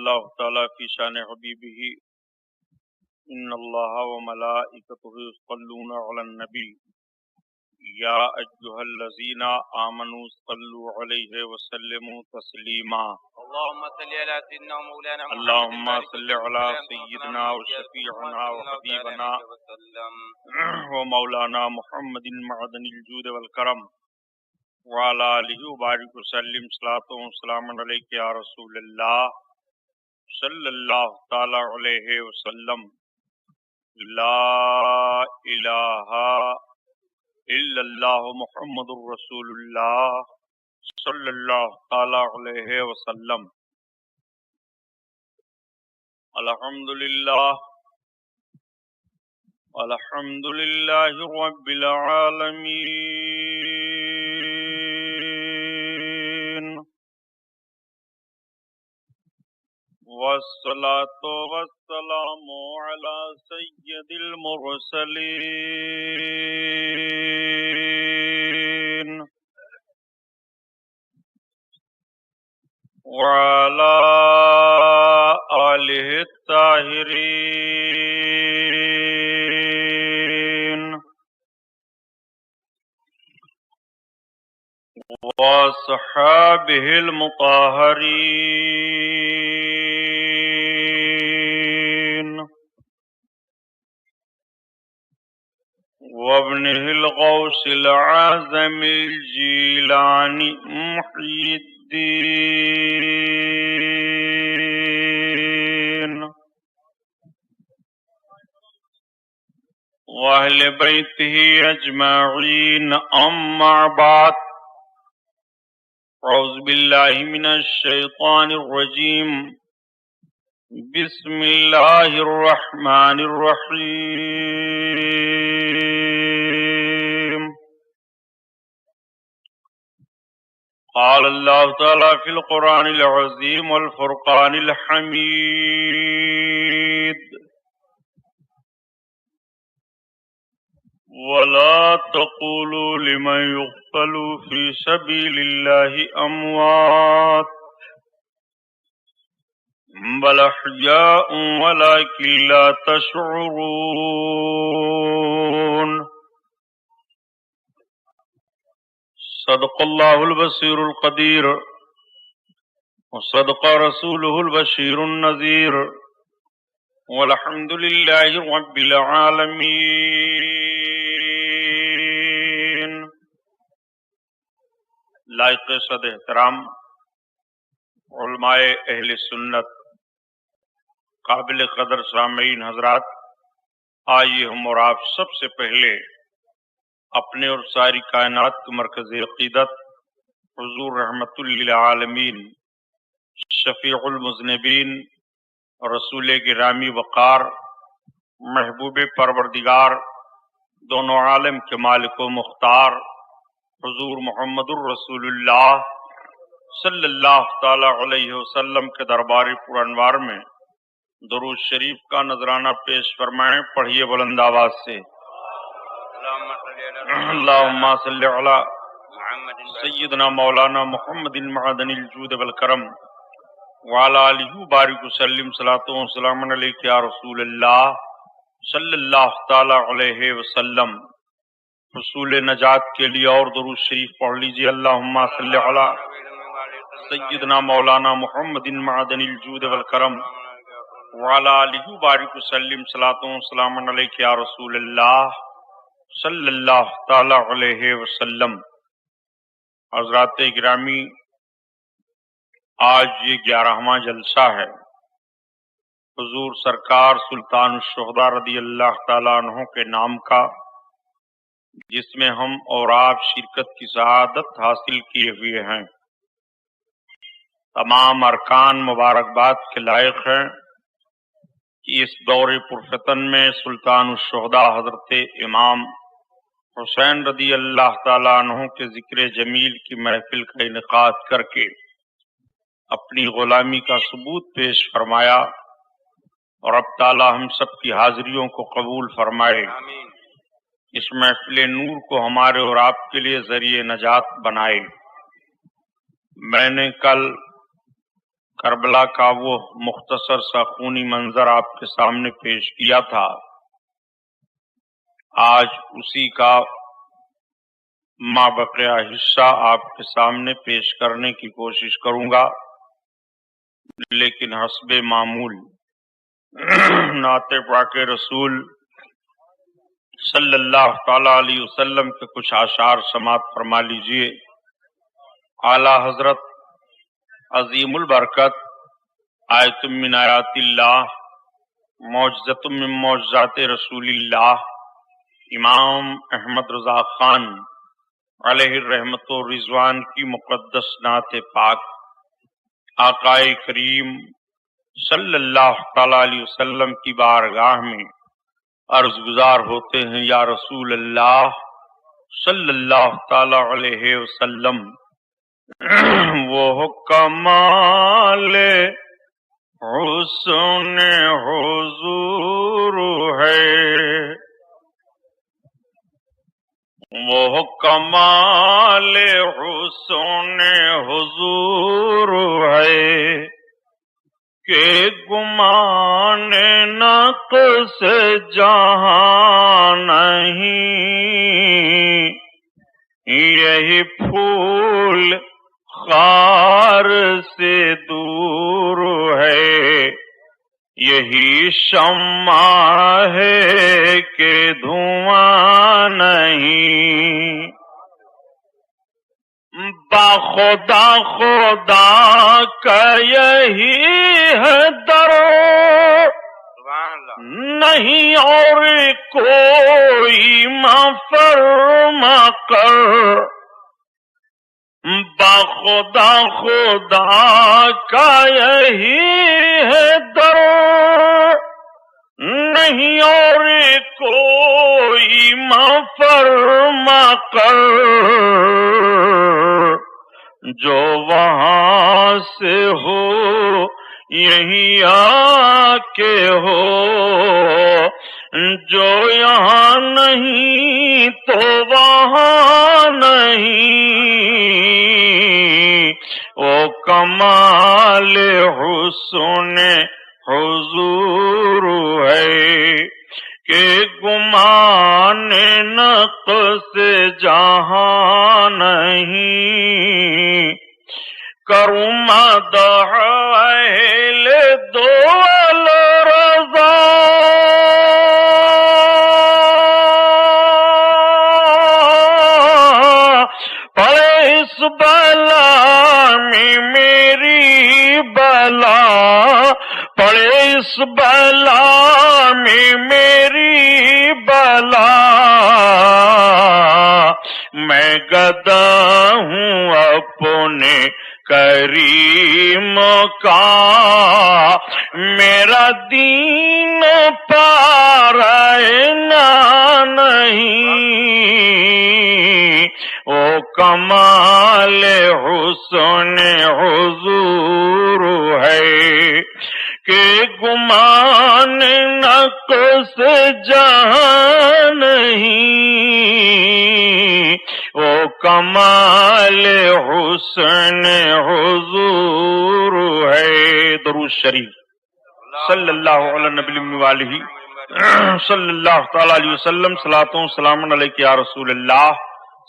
اللہ تعالیٰ فی شان حبیبہ ان اللہ وملائکتہ یصلون علی النبی یا ایھا الذین آمنوا صلوا علیہ وسلموا تسلیما اللهم صل على سيدنا ومولانا محمد اللهم صل علی سیدنا وشفیعنا وحبیبنا ومولانا محمد معدن الجود والکرم وعلى آلہ وبارک وسلم صلاۃ و سلام علیک یا رسول اللہ صلی اللہ تعالی علیہ وسلم لا الہ الا اللہ محمد رسول اللہ صلی اللہ تعالی علیہ وسلم الحمد للہ رب العالمین والصلاة والسلام على سید المرسلین وعلى آلہ الطاہرین وصحابہ المطہرین وابنہ الغوث العظم الجیلانی محی الدین وأهل بيته أجمعين أما بعد أعوذ بالله من الشيطان الرجيم بسم الله الرحمن الرحيم قال الله تعالى في القرآن العظيم والفرقان الحميد ولا تقولوا لمن يقتل في سبيل الله أموات بل أحياء ولكن لا تشعرون صدق الله البصير القدير وصدق رسوله البشير النذير والحمد لله رب العالمين لائق صد احترام علماء اہل سنت، قابل قدر سامعین حضرات، آئیے ہم اور آپ سب سے پہلے اپنے اور ساری کائنات کے مرکز عقیدت حضور رحمت للعالمین شفیع المذنبین رسول گرامی وقار محبوب پروردگار دونوں عالم کے مالک و مختار حضور محمد الرسول اللہ صلی اللہ تعالی علیہ وسلم کے دربار پرانوار میں درود شریف کا نذرانہ پیش فرمائیں۔ پڑھیے بلند آواز سے اللہم صلی علی سیدنا مولانا محمد معدن الجود والکرم وعلی آلہ وبارک وسلم صلاۃ و سلام علیک یا رسول اللہ صلی اللہ تعالی علیہ وسلم۔ حصول نجات کے لیے اور درود شریف پڑھ لیجیے۔ اللہم صلی علی سیدنا مولانا محمد معدن الجود والکرم وعلی آلہ وبارک وسلم صلاۃ و سلام علیک یا رسول اللہ صلی اللہ تعالی علیہ وسلم۔ حضرات گرامی، آج یہ 11واں جلسہ ہے حضور سرکار سلطان الشہداء رضی اللہ تعالیٰ عنہ کے نام کا، جس میں ہم اور آپ شرکت کی سعادت حاصل کیے ہوئے ہیں۔ تمام ارکان مبارکباد کے لائق ہیں کہ اس دور پرفتن میں سلطان الشہداء حضرت امام حسین رضی اللہ تعالیٰ عنہ کے ذکر جمیل کی محفل کا انعقاد کر کے اپنی غلامی کا ثبوت پیش فرمایا، اور اب تعالیٰ ہم سب کی حاضریوں کو قبول فرمائے۔ اس محفل نور کو ہمارے اور آپ کے لیے ذریعہ نجات بنائے۔ میں نے کل کربلا کا وہ مختصر سا خونی منظر آپ کے سامنے پیش کیا تھا، آج اسی کا مابقیہ حصہ آپ کے سامنے پیش کرنے کی کوشش کروں گا، لیکن حسب معمول نعت پاک رسول صلی اللہ تعالی علیہ وسلم کے کچھ اشعار سماعت فرما لیجئے۔ اعلی حضرت عظیم البرکت آیت من آیات اللہ، معجزۃ من معجزات رسول اللہ، امام احمد رضا خان علیہ الرحمت و رضوان کی مقدس نعت پاک آقا کریم صلی اللہ تعالی علیہ وسلم کی بارگاہ میں عرض گزار ہوتے ہیں، یا رسول اللہ صلی اللہ تعالی علیہ وسلم، وہ کمال حسن حضور ہے، وہ کمال حسن حضور ہے کہ گمان نقص جہاں نہیں، یہی پھول خار سے دور ہے، یہی شمع ہے کہ دھواں نہیں، باخدا خدا کا یہی ہے در، نہیں اور کوئی مفرما کر، باخدا خدا کا یہی ہے در، نہیں اور کوئی مفرما کر، جو وہاں سے ہو یہی آ کے ہو، جو یہاں نہیں تو وہاں نہیں، وہ کمال حسن حضور ہے کہ گمان نقص جہاں نہیں، کروں مدح اہل دول رضا، پڑے اس بلا میں میری بلا، پڑے اس بلا میں میری بلا، میں گدا ہوں اپنے کریم کا، میرا دین پارنا نہیں، وہ کمال حسن حضور ہے کہ گمان نقص جہاں نہیں، وہ کمال حسن حضور ہے۔ درود شریف صلی اللہ علیہ نبی والہ صلی اللہ تعالی علیہ وسلم، صلاۃ و سلام علیک یا رسول اللہ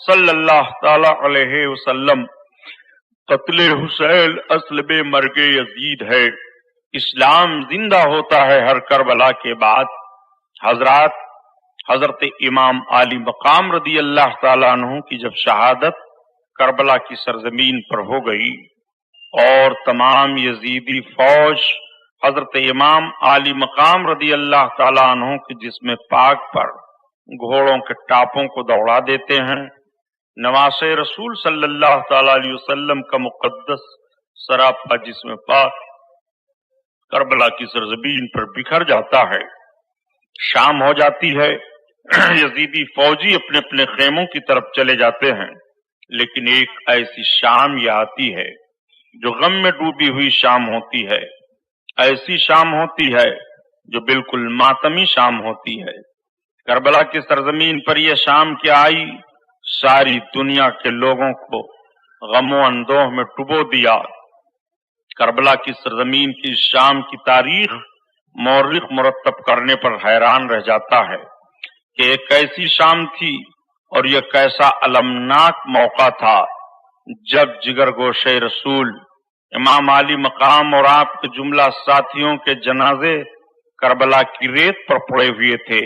صلی اللہ تعالی علیہ وسلم۔ قتل حسین اصل بے مرگ یزید ہے، اسلام زندہ ہوتا ہے ہر کربلا کے بعد۔ حضرات، حضرت امام علی مقام رضی اللہ تعالیٰ عنہ کی جب شہادت کربلا کی سرزمین پر ہو گئی اور تمام یزیدی فوج حضرت امام علی مقام رضی اللہ تعالیٰ عنہ کے جسم پاک پر گھوڑوں کے ٹاپوں کو دوڑا دیتے ہیں، نواس رسول صلی اللہ تعالی علیہ وسلم کا مقدس سراپا جسم پاک کربلا کی سرزمین پر بکھر جاتا ہے۔ شام ہو جاتی ہے، یزیدی فوجی اپنے اپنے خیموں کی طرف چلے جاتے ہیں، لیکن ایک ایسی شام یہ آتی ہے جو غم میں ڈوبی ہوئی شام ہوتی ہے، ایسی شام ہوتی ہے جو بالکل ماتمی شام ہوتی ہے۔ کربلا کی سرزمین پر یہ شام کیا آئی، ساری دنیا کے لوگوں کو غم و اندوہ میں ڈبو دیا۔ کربلا کی سرزمین کی شام کی تاریخ مورخ مرتب کرنے پر حیران رہ جاتا ہے کہ ایک کیسی شام تھی اور یہ کیسا المناک موقع تھا جب جگر گوشے رسول امام علی مقام اور آپ کے جملہ ساتھیوں کے جنازے کربلا کی ریت پر پڑے ہوئے تھے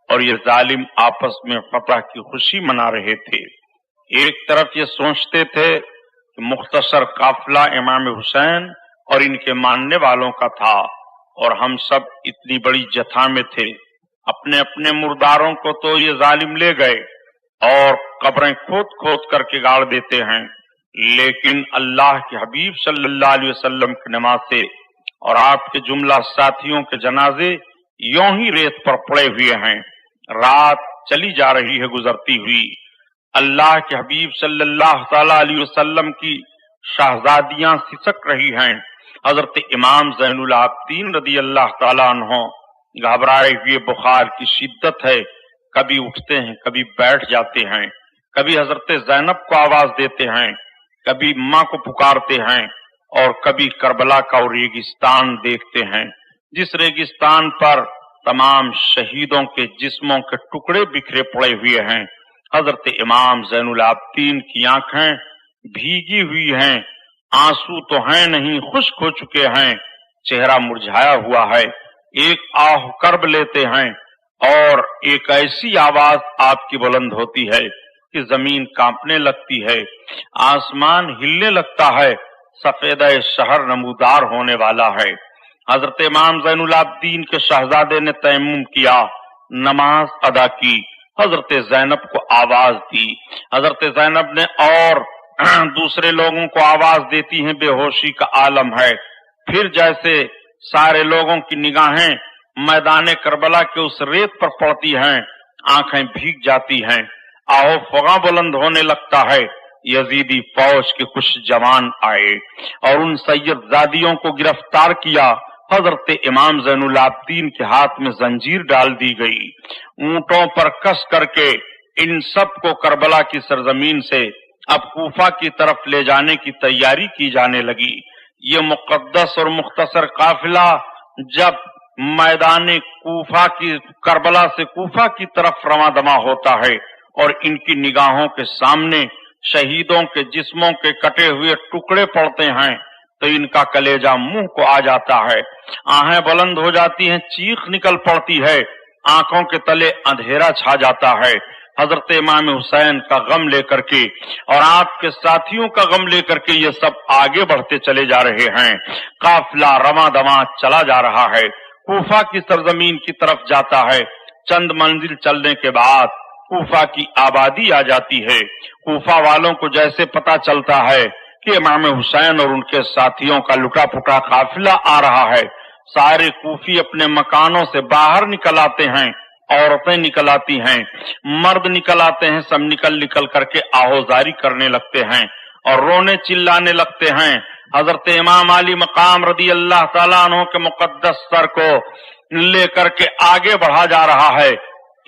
اور یہ ظالم آپس میں فتح کی خوشی منا رہے تھے۔ ایک طرف یہ سوچتے تھے کہ مختصر قافلہ امام حسین اور ان کے ماننے والوں کا تھا اور ہم سب اتنی بڑی جتھا میں تھے، اپنے اپنے مرداروں کو تو یہ ظالم لے گئے اور قبریں کھود کھود کر کے گاڑ دیتے ہیں، لیکن اللہ کے حبیب صلی اللہ علیہ وسلم کی نماز سے اور آپ کے جملہ ساتھیوں کے جنازے یوں ہی ریت پر پڑے ہوئے ہیں۔ رات چلی جا رہی ہے گزرتی ہوئی، اللہ کے حبیب صلی اللہ تعالی علیہ وسلم کی شہزادیاں سسک رہی ہیں۔ حضرت امام زین العابدین رضی اللہ تعالیٰ عنہ گھبرائے ہوئے، بخار کی شدت ہے، کبھی اٹھتے ہیں کبھی بیٹھ جاتے ہیں، کبھی حضرت زینب کو آواز دیتے ہیں، کبھی ماں کو پکارتے ہیں اور کبھی کربلا کا ریگستان دیکھتے ہیں، جس ریگستان پر تمام شہیدوں کے جسموں کے ٹکڑے بکھرے پڑے ہوئے ہیں۔ حضرت امام زین العابدین کی آنکھیں بھیگی ہوئی ہیں، آنسو تو ہیں نہیں، خشک ہو چکے ہیں، چہرہ مرجھایا ہوا ہے، ایک آہ کرب لیتے ہیں اور ایک ایسی آواز آپ کی بلند ہوتی ہے کہ زمین کانپنے لگتی ہے، آسمان ہلنے لگتا ہے، سفیدہ شہر نمودار ہونے والا ہے۔ حضرت امام زین العابدین کے شہزادے نے تیمم کیا، نماز ادا کی، حضرت زینب کو آواز دی، حضرت زینب نے اور دوسرے لوگوں کو آواز دیتی ہیں، بے ہوشی کا عالم ہے۔ پھر جیسے سارے لوگوں کی نگاہیں میدان کربلا کے اس ریت پر پڑتی ہیں، آنکھیں بھیگ جاتی ہیں، آہو فغاں بلند ہونے لگتا ہے۔ یزیدی فوج کے کچھ جوان آئے اور ان سید زادیوں کو گرفتار کیا۔ حضرت امام زین العابدین کے ہاتھ میں زنجیر ڈال دی گئی، اونٹوں پر کس کر کے ان سب کو کربلا کی سرزمین سے اب کوفہ کی طرف لے جانے کی تیاری کی جانے لگی۔ یہ مقدس اور مختصر قافلہ جب میدان کوفہ کی کربلا سے کوفہ کی طرف رواں دماں ہوتا ہے اور ان کی نگاہوں کے سامنے شہیدوں کے جسموں کے کٹے ہوئے ٹکڑے پڑتے ہیں تو ان کا کلیجہ منہ کو آ جاتا ہے، آہیں بلند ہو جاتی ہیں، چیخ نکل پڑتی ہے، آنکھوں کے تلے اندھیرا چھا جاتا ہے۔ حضرت امام حسین کا غم لے کر کے اور آپ کے ساتھیوں کا غم لے کر کے یہ سب آگے بڑھتے چلے جا رہے ہیں، قافلہ رواں دواں چلا جا رہا ہے، کوفہ کی سرزمین کی طرف جاتا ہے۔ چند منزل چلنے کے بعد کوفہ کی آبادی آ جاتی ہے۔ کوفہ والوں کو جیسے پتا چلتا ہے کہ امام حسین اور ان کے ساتھیوں کا لٹا پٹا قافلہ آ رہا ہے، سارے کوفی اپنے مکانوں سے باہر نکل آتے ہیں، عورتیں نکل آتی ہیں، مرد نکل آتے ہیں، سب نکل کر کے آہوزاری کرنے لگتے ہیں اور رونے چلانے لگتے ہیں۔ حضرت امام علی مقام رضی اللہ تعالیٰ عنہ کے مقدس سر کو لے کر کے آگے بڑھا جا رہا ہے۔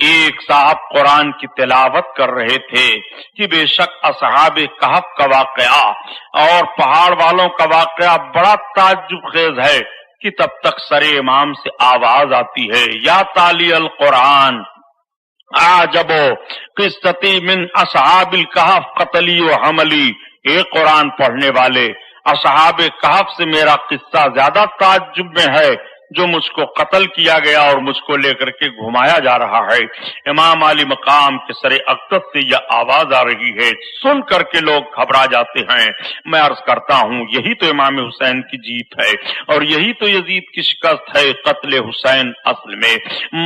ایک صاحب قرآن کی تلاوت کر رہے تھے کہ بے شک اصحاب کہف کا واقعہ اور پہاڑ والوں کا واقعہ بڑا تعجب خیز ہے کہ تب تک سر امام سے آواز آتی ہے، یا تالی القرآن عجبو قصتی من اصحاب الکہف قتلی و حملی۔ اے قرآن پڑھنے والے، اصحاب کہف سے میرا قصہ زیادہ تعجب میں ہے، جو مجھ کو قتل کیا گیا اور مجھ کو لے کر کے گھمایا جا رہا ہے۔ امام علی مقام کے سر اقدس سے یہ آواز آ رہی ہے، سن کر کے لوگ گھبرا جاتے ہیں۔ میں عرض کرتا ہوں یہی تو امام حسین کی جیت ہے اور یہی تو یزید کی شکست ہے۔ قتل حسین اصل میں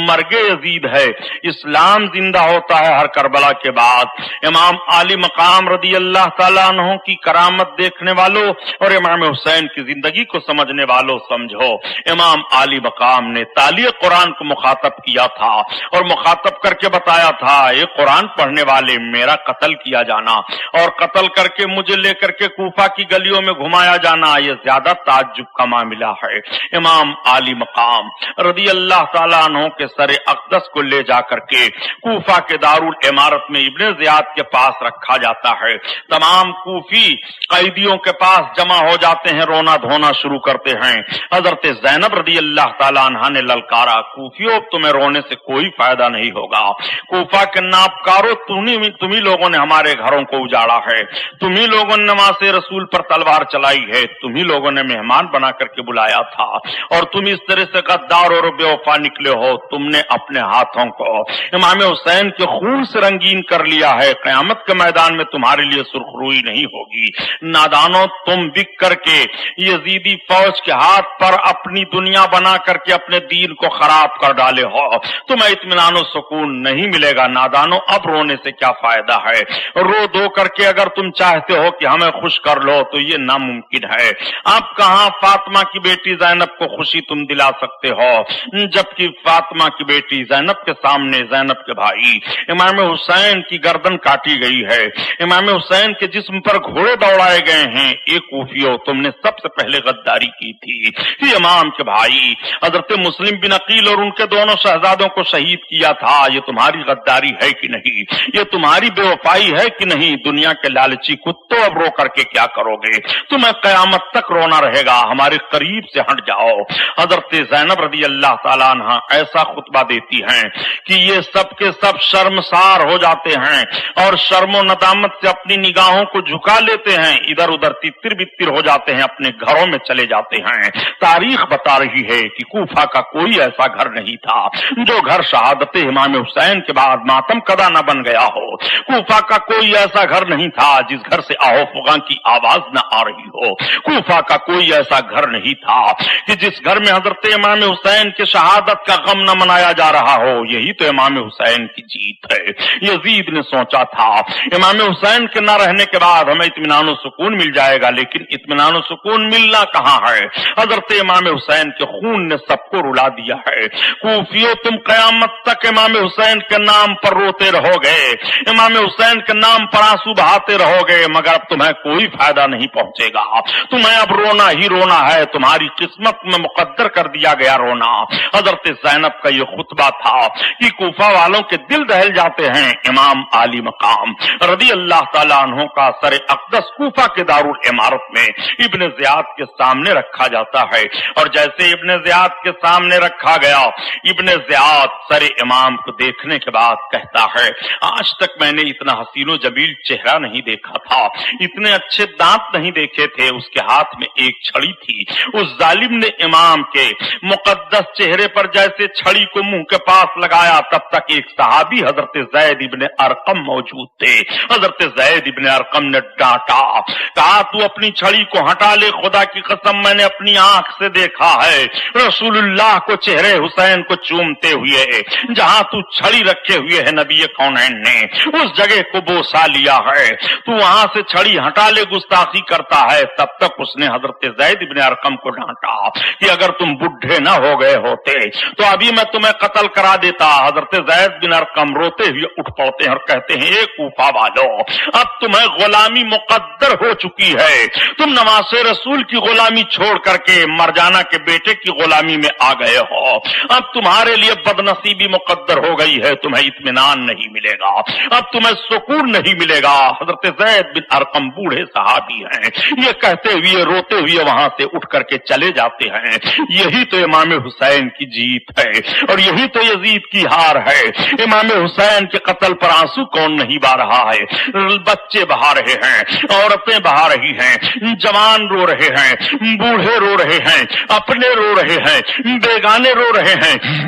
مرگ یزید ہے، اسلام زندہ ہوتا ہے ہر کربلا کے بعد۔ امام علی مقام رضی اللہ تعالیٰ عنہ کی کرامت دیکھنے والوں اور امام حسین کی زندگی کو سمجھنے والوں سمجھو، امام عالی مقام نے تالی قرآن کو مخاطب کیا تھا اور مخاطب کر کے بتایا تھا یہ قرآن پڑھنے والے میرا قتل کیا جانا اور قتل کر کے مجھے لے کر کے کوفہ کی گلیوں میں گھمایا جانا یہ زیادہ تعجب کا معاملہ ہے۔ امام عالی مقام رضی اللہ تعالیٰ عنہ کے سر اقدس کو لے جا کر کے کوفہ کے دارالعمارت میں ابن زیاد کے پاس رکھا جاتا ہے۔ تمام کوفی قیدیوں کے پاس جمع ہو جاتے ہیں، رونا دھونا شروع کرتے ہیں۔ حضرت زینب رضی اللہ تعالیٰ عنہ نے للکارا، کوفیوں تمہیں رونے سے کوئی فائدہ نہیں ہوگا، کوفہ کے نابکارو تمہیں لوگوں نے ہمارے گھروں کو اجاڑا ہے، تمہیں لوگوں نے نماز رسول پر تلوار چلائی ہے، تمہیں لوگوں نے مہمان بنا کر کے بلایا تھا اور تم اس طرح سے غدار اور بے وفا نکلے ہو، تم نے اپنے ہاتھوں کو امام حسین کے خون سے رنگین کر لیا ہے، قیامت کے میدان میں تمہارے لیے سرخروئی نہیں ہوگی۔ نادانو، تم بک کر کے یزیدی فوج کے ہاتھ پر اپنی دنیا بنا کر کے اپنے دین کو خراب کر ڈالے ہو، تمہیں اطمینان و سکون نہیں ملے گا۔ نادانو، اب رونے سے کیا فائدہ ہے؟ رو دو کر کے اگر تم چاہتے ہو کہ ہمیں خوش کر لو تو یہ ناممکن ہے۔ اب کہاں فاطمہ کی بیٹی زینب کو خوشی تم دلا سکتے ہو، جبکہ فاطمہ کی بیٹی زینب کے سامنے زینب کے بھائی امام حسین کی گردن کاٹی گئی ہے، امام حسین کے جسم پر گھوڑے دوڑائے گئے ہیں۔ ایک کوفیو، تم نے سب سے پہلے غداری کی تھی، یہ امام کے بھائی حضرت مسلم بن عقیل اور ان کے دونوں شہزادوں کو شہید کیا تھا، یہ تمہاری غداری ہے کہ نہیں؟ یہ تمہاری بے وفائی ہے کہ نہیں؟ دنیا کے لالچی کتوں، اب رو کر کے کیا کرو گے؟ تمہیں قیامت تک رونا رہے گا، ہمارے قریب سے ہٹ جاؤ۔ حضرت زینب رضی اللہ تعالیٰ عنہ ایسا خطبہ دیتی ہیں کہ یہ سب کے سب شرمسار ہو جاتے ہیں اور شرم و ندامت سے اپنی نگاہوں کو جھکا لیتے ہیں، ادھر ادھر تتر بتر ہو جاتے ہیں، اپنے گھروں میں چلے جاتے ہیں۔ تاریخ بتا رہی ہے کہ کوفہ کا کوئی ایسا گھر نہیں تھا جو گھر شہادت امام حسین کے بعد ماتم کدا نہ بن گیا ہو، کوفہ کا کوئی ایسا گھر نہیں تھا جس گھر سے آہو فغاں کی آواز نہ آ رہی ہو، کوفہ کا کوئی ایسا گھر نہیں تھا کہ جس گھر میں حضرت امام حسین کے شہادت کا غم نہ منایا جا رہا ہو۔ یہی تو امام حسین کی جیت ہے۔ یزید نے سوچا تھا امام حسین کے نہ رہنے کے بعد ہمیں اطمینان و سکون مل جائے گا، لیکن اطمینان و سکون ملنا کہاں ہے؟ حضرت امام حسین کے خون نے سب کو رلا دیا ہے۔ کوفیو، تم قیامت تک امام حسین کے نام پر روتے رہو گے، امام حسین کے نام پر آنسو بہاتے رہو گے، مگر اب تمہیں کوئی فائدہ نہیں پہنچے گا، تمہیں اب رونا ہی رونا ہے، تمہاری قسمت میں مقدر کر دیا گیا رونا۔ حضرت زینب کا یہ خطبہ تھا کہ کوفہ والوں کے دل دہل جاتے ہیں۔ امام عالی مقام رضی اللہ تعالیٰ عنہ کا سر اقدس کوفہ کے دارالعمارت میں ابن زیاد کے سامنے رکھا جاتا ہے، اور جیسے ابن زیاد کے سامنے رکھا گیا، ابن زیاد سر امام کو دیکھنے کے بعد کہتا ہے آج تک میں نے اتنا حسین و جمیل چہرہ نہیں دیکھا تھا، اتنے اچھے دانت نہیں دیکھے تھے۔ اس کے ہاتھ میں ایک چھڑی تھی، اس ظالم نے امام کے مقدس چہرے پر جیسے چھڑی کو منہ کے پاس لگایا، تب تک ایک صحابی حضرت زید ابن ارقم موجود تھے۔ حضرت زید ابن ارقم نے ڈانٹا، کہا تو اپنی چھڑی کو ہٹا لے، خدا کی قسم میں نے اپنی آنکھ سے دیکھا ہے رسول اللہ کو چہرے حسین کو چومتے ہوئے، جہاں تو چھڑی رکھے ہوئے ہے نبی کونین نے اس جگہ کو بوسا لیا ہے، تو وہاں سے چھڑی ہٹا لے، گستاخی کرتا ہے۔ تب تک اس نے حضرت زید ابن ارقم کو ڈانٹا کہ اگر تم بڈھے نہ ہو گئے ہوتے تو ابھی میں تمہیں قتل کرا دیتا۔ حضرت زید بن ارقم روتے ہوئے اٹھ پڑتے ہیں اور کہتے ہیں اے کوفہ والو، اب تمہیں غلامی مقدر ہو چکی ہے، تم نماز رسول کی غلامی چھوڑ کر کے مرجانہ کے بیٹے کی غلامی میں آ گئے ہو، اب تمہارے لیے بدنصیبی مقدر ہو گئی ہے، تمہیں اطمینان نہیں ملے گا، اب تمہیں سکون نہیں ملے گا۔ حضرت زید بن ارقم بوڑھے صحابی ہیں، یہ کہتے ہوئے روتے ہوئے وہاں سے اٹھ کر کے چلے جاتے ہیں۔ یہی تو امام حسین کی جیت ہے اور یہی تو یزید کی ہار ہے۔ امام حسین کے قتل پر آنسو کون نہیں بہا رہا ہے؟ بچے بہا رہے ہیں، عورتیں بہا رہی ہیں، جوان رو رہے ہیں، بوڑھے رو رہے ہیں، اپنے رو رہے ہیں، بیگانے رو رہے ہیں۔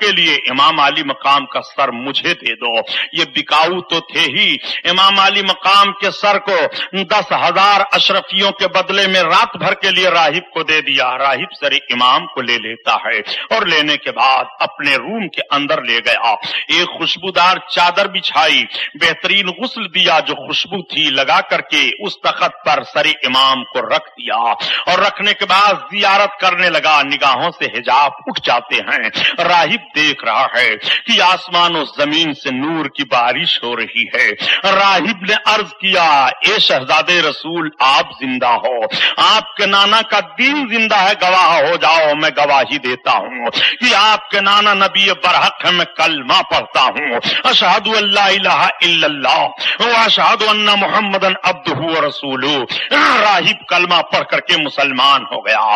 کے لیے امام علی مقام کا سر مجھے دے دو۔ یہ بکاؤ تو تھے ہی، امام علی مقام کے سر کو 10,000 اشرفیوں کے بدلے میں رات بھر کے لیے راہب کو دے دیا۔ راہب سر امام کو لے لیتا ہے اور لینے کے بعد اپنے روم کے اندر لے گیا، ایک خوشبودار چادر بچھائی، بہترین غسل دیا جو خوشبو تھی لگا کر کے اس تخت پر سر امام کو رکھ دیا، اور رکھنے کے بعد زیارت کرنے لگا۔ نگاہوں سے حجاب اٹھ جاتے ہیں، راہب دیکھ رہا ہے کہ آسمان و زمین سے نور کی بارش ہو رہی ہے۔ راہب نے عرض کیا، اے شہزادے رسول آپ زندہ ہو، آپ کے نانا کا دین زندہ ہے، گواہ ہو جاؤ۔ میں گواہی دیتا ہوں کہ آپ کے نانا نبی برحق ہے، میں کلمہ پڑھتا ہوں، اشہد ان لا الہ الا اللہ واشہد ان محمدن عبدہ ورسولہ۔ راہب کلمہ پڑھ کر کے مسلمان ہو گیا۔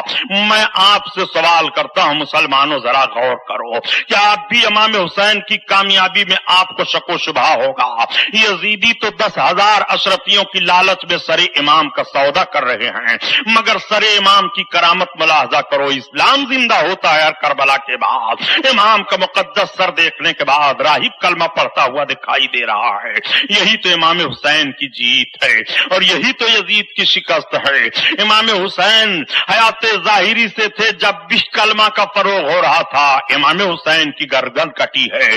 میں آپ سے سوال کرتا ہوں مسلمانوں، ذرا غور کرو، کیا آپ بھی امام حسین کی کامیابی میں آپ کو شک و شبہ ہوگا؟ یزیدی تو 10,000 اشرفیوں کی لالچ میں سر امام کا سودا کر رہے ہیں، مگر سر امام کی کرامت ملاحظہ کرو، اسلام زندہ ہوتا ہے کربلا کے بعد۔ امام کا مقدس سر دیکھنے کے بعد راہب کلمہ پڑھتا ہوا دکھائی دے رہا ہے۔ یہی تو امام حسین کی جیت ہے اور یہی تو یزید کی شکست ہے۔ امام حسین حیات ظاہری سے تھے جب بھی کلمہ کا فروغ ہو رہا تھا، امام حسین کی گردن کٹی ہے۔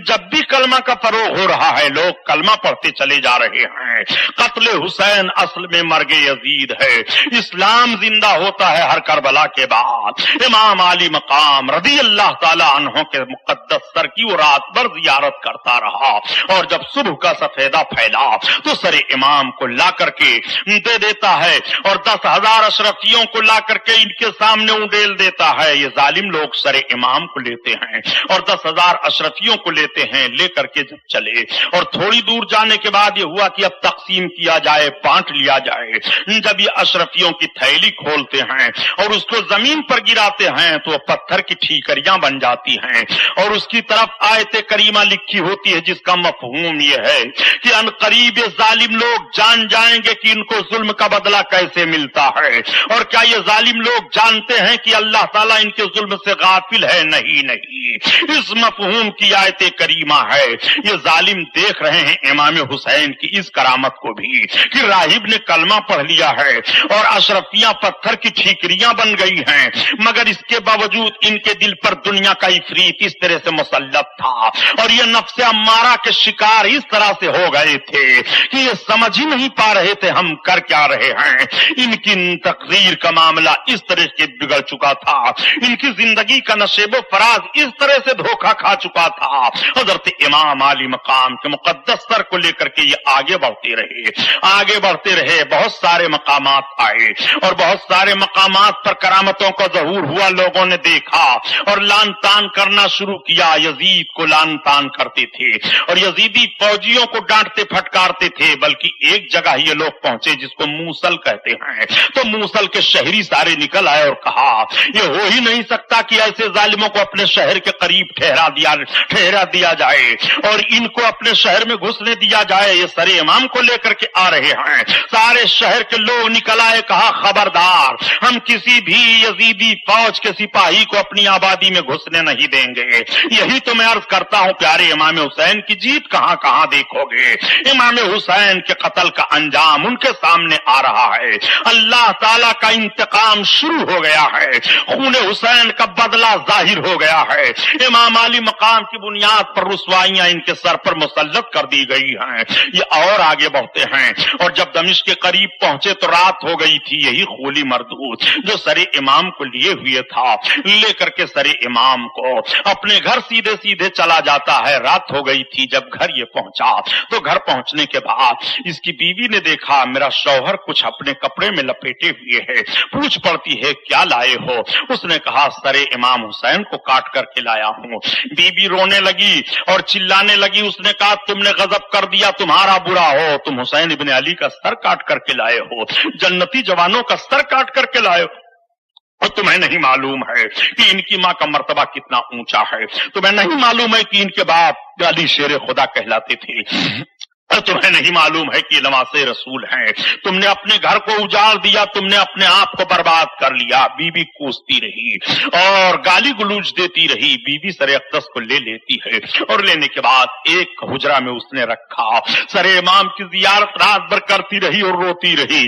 جب بھی کلمہ کا فروغ ہو رہا ہے لوگ کلمہ پڑھتے چلے جا رہے ہیں۔ قتل حسین اصل میں مرگ یزید ہے، اسلام زندہ ہوتا ہے ہر کربلا کے بعد۔ امام علی مقام رضی اللہ تعالی عنہ کے مقدس سر کی وہ رات بھر زیارت کرتا رہا، اور جب صبح کا سفیدہ پھیلا تو سر امام کو لا کر کے دے دیتا ہے، اور 10,000 اشرفیوں کو لا کر کے ان کے سامنے اونڈیل دیتا ہے۔ یہ ظالم لوگ سر امام کو لیتے ہیں اور 10,000 اشرفیوں کو لیتے ہیں، لے کر کے جب چلے اور تھوڑی دور جانے کے بعد یہ ہوا کہ اب تقسیم کیا جائے، بانٹ لیا جائے۔ جب یہ اشرفیوں کی تھیلی کھولتے ہیں اور اس کو زمین پر گراتے ہیں تو وہ پتھر کی ٹھیکریاں بن جاتی ہیں، اور اس کی طرف آیت کریمہ لکھی ہوتی ہے جس کا مفہوم یہ ہے کہ ان قریب ظالم لوگ جان جائیں گے کہ ان کو ظلم کا بدلہ کیسے ملتا ہے۔ اور کیا یہ ظالم لوگ جانتے ہیں کہ اللہ تعالیٰ ان کے ظلم سے غافل ہے؟ نہیں، اس مفہوم کی آیت کریمہ ہے۔ یہ ظالم دیکھ رہے ہیں امام حسین کی اس کرامت کو بھی کہ راہب نے کلمہ پڑھ لیا ہے اور اشرفیاں پتھر کی ٹھیکریاں بن گئی ہیں، مگر اس کے باوجود ان کے دل پر دنیا کا عفریت اس طرح سے مسلط تھا اور یہ نفس امارہ کے شکار اس طرح سے ہو گئے تھے کہ یہ سمجھ ہی نہیں پا رہے تھے ہم کر کیا رہے ہیں۔ ان کی تقریر کا معاملہ اس طرح سے بگڑ چکا تھا، ان کی زندگی کا نشیب و فراز اس طرح سے دھوکہ کھا چکا تھا۔ حضرت امام علی مقام کے مقدس سر کو لے کر کے یہ آگے بڑھتے رہے، بہت سارے مقامات آئے اور بہت سارے مقامات پر کرامتوں کا ظہور ہوا، لوگوں نے دیکھا اور لان تان کرنا شروع کیا۔ یزید کو لان تان کرتے تھے اور یزیدی فوجیوں کو ڈانٹتے پھٹکارتے تھے، بلکہ ایک جگہ یہ لوگ پہنچے جس کو موصل کہتے ہیں، تو موصل کے شہری سارے نکل آئے اور کہا یہ ہو ہی نہیں سکتا کہ ایسے ظالموں کو اپنے شہر کے قریب ٹھہرا دیا جائے اور ان کو اپنے شہر میں گھسنے دیا جائے، یہ سر امام کو لے کر کے آ رہے ہیں۔ سارے شہر کے لوگ نکل آئے، کہا خبردار، ہم کسی بھی یزیدی فوج کے سپاہی کو اپنی آبادی میں گھسنے نہیں دیں گے۔ یہی تو میں عرض کرتا ہوں پیارے امام حسین کی جیت کہاں کہاں دیکھو گے۔ امام حسین کے قتل کا انجام ان کے سامنے آ رہا ہے، اللہ تعالیٰ کا انتقام شروع ہو گیا ہے، خون حسین کا بدلہ ظاہر ہو گیا ہے۔ امام علی مقام کی بنیاد پر رسوائیاں ان کے سر پر مسلط کر دی گئی ہیں۔ یہ اور آگے بڑھتے ہیں اور جب دمشق کے قریب پہنچے تو رات ہو گئی تھی۔ یہی خولی مردود جو سر امام کو لیے ہوئے تھا، لے کر کے سر امام کو اپنے گھر سیدھے چلا جاتا ہے۔ رات ہو گئی تھی، جب گھر یہ پہنچا تو گھر پہنچنے کے بعد اس کی بیوی نے دیکھا میرا شوہر کچھ اپنے کپڑے میں لپیٹے ہوئے ہے، پوچھ پڑتی ہے کیا لائے ہو؟ اس نے کہا سر امام حسین کو کاٹ کر کے لایا ہوں۔ بیوی رونے لگی اور چلانے لگی، اس نے کہا تم نے غضب کر دیا، تمہارا برا ہو، تم حسین ابن علی کا سر کاٹ کر کے لائے ہو، جنتی جوانوں کا سر کاٹ کر کے لائے ہو، اور تمہیں نہیں معلوم ہے کہ ان کی ماں کا مرتبہ کتنا اونچا ہے، تمہیں نہیں معلوم ہے کہ ان کے باپ علی شیر خدا کہلاتے تھے۔ تمہیں نہیں معلوم ہے کہ یہ نواسے رسول ہیں؟ تم نے اپنے گھر کو اجاڑ دیا، تم نے اپنے آپ کو برباد کر لیا۔ بی بی کوستی رہی اور گالی گلوچ دیتی رہی۔ بی بی سر اقدس کو لے لیتی ہے اور لینے کے بعد ایک حجرہ میں اس نے رکھا۔ سر امام کی زیارت رات بھر کرتی رہی اور روتی رہی۔